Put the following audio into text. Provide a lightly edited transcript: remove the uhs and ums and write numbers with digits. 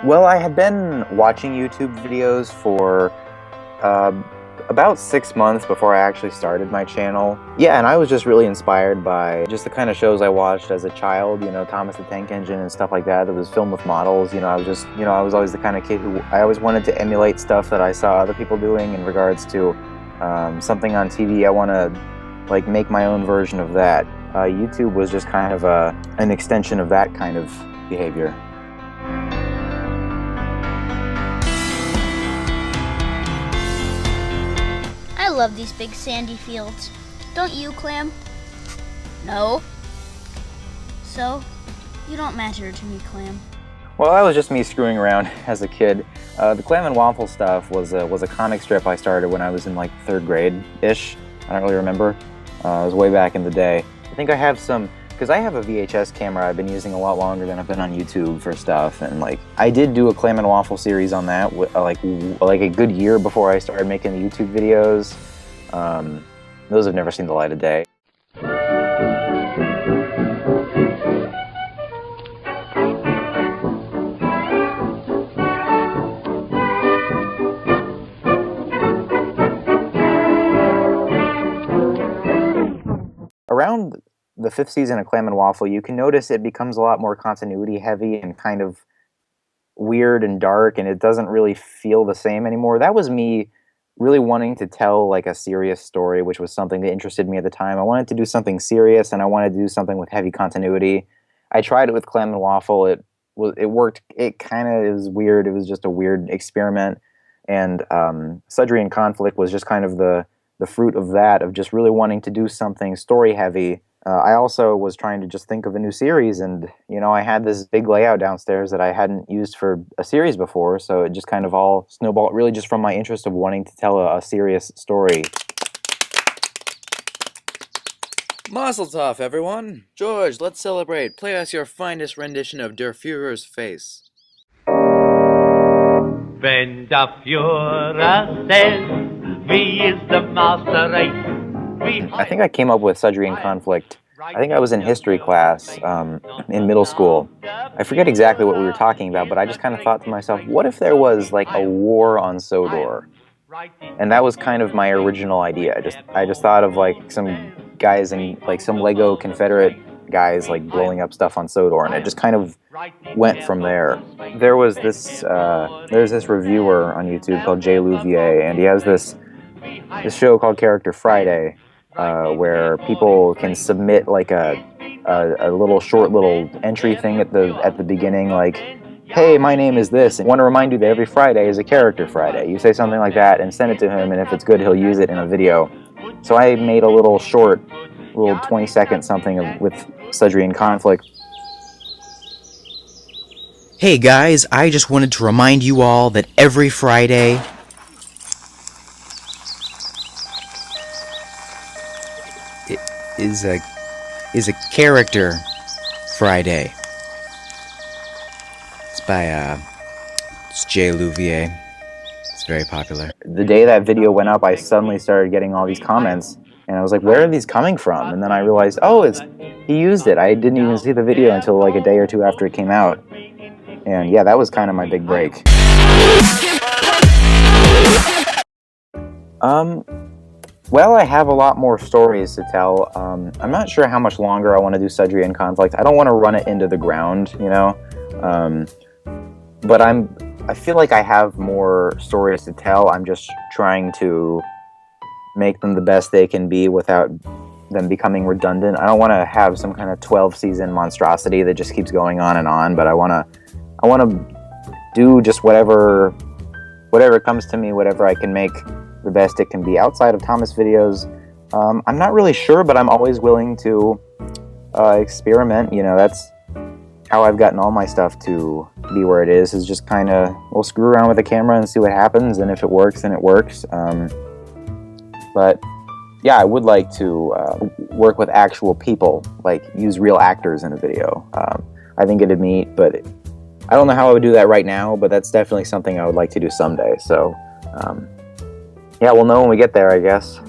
Well, I had been watching YouTube videos for uh, about 6 months before I actually started my channel. Yeah, and I was just really inspired by just the kind of shows I watched as a child, you know, Thomas the Tank Engine and stuff like that. That was filmed with models. I was just, I was always the kind of kid who I always wanted to emulate stuff that I saw other people doing in regards to something on TV. I want to like make my own version of that. YouTube was just kind of an extension of that kind of behavior. I love these big sandy fields. Don't you, Clam? No. So, you don't matter to me, Clam. Well, that was just me screwing around as a kid. The Clam and Waffle stuff was a comic strip I started when I was in like 3rd grade-ish. I don't really remember. It was way back in the day. I think I have some, because I have a VHS camera I've been using a lot longer than I've been on YouTube for stuff, and like I did do a Clam and Waffle series on that like a good year before I started making the YouTube videos. Those have never seen the light of day. Around the 5th season of Clam and Waffle, you can notice it becomes a lot more continuity heavy and kind of weird and dark, and it doesn't really feel the same anymore. That was me really wanting to tell like a serious story, which was something that interested me at the time. I wanted to do something serious, and I wanted to do something with heavy continuity. I tried it with Clam and Waffle. It worked. It kind of is weird. It was just a weird experiment, and Sudbury in Conflict was just kind of the fruit of that, of just really wanting to do something story heavy. I also was trying to just think of a new series, and I had this big layout downstairs that I hadn't used for a series before, so it just kind of all snowballed really just from my interest of wanting to tell a serious story. Mazel tov, everyone! George, let's celebrate. Play us your finest rendition of Der Führer's face. Wenn der Führer says, wie ist der Master race? I think I came up with Sudbury in Conflict. I think I was in history class in middle school. I forget exactly what we were talking about, but I just kind of thought to myself, what if there was like a war on Sodor? And that was kind of my original idea. I just thought of like some guys and like some Lego Confederate guys like blowing up stuff on Sodor, and it just kind of went from there. There was this there's this reviewer on YouTube called Jay Louvier, and he has this show called Character Friday, where people can submit like a little entry thing at the beginning, like, hey, my name is this, and I want to remind you that every Friday is a Character Friday. You say something like that and send it to him, and if it's good, he'll use it in a video. So I made a little short, 20-second something with Sudbury in Conflict. Hey guys, I just wanted to remind you all that every Friday is a Character Friday. It's Jay Louvier. It's very popular. The day that video went up, I suddenly started getting all these comments, and I was like, where are these coming from? And then I realized, oh, he used it. I didn't even see the video until like a day or two after it came out. And yeah, that was kind of my big break. Well, I have a lot more stories to tell. I'm not sure how much longer I want to do Sudbury in Conflict. I don't want to run it into the ground, but I feel like I have more stories to tell. I'm just trying to make them the best they can be without them becoming redundant. I don't want to have some kind of 12-season monstrosity that just keeps going on, but I want to do just whatever comes to me, whatever I can make the best it can be outside of Thomas videos. I'm not really sure, but I'm always willing to experiment. That's how I've gotten all my stuff to be where it is just kind of, we'll screw around with the camera and see what happens, and if it works, then it works. But yeah, I would like to work with actual people, like use real actors in a video. I think it'd be neat, but I don't know how I would do that right now, but that's definitely something I would like to do someday. So yeah, we'll know when we get there, I guess.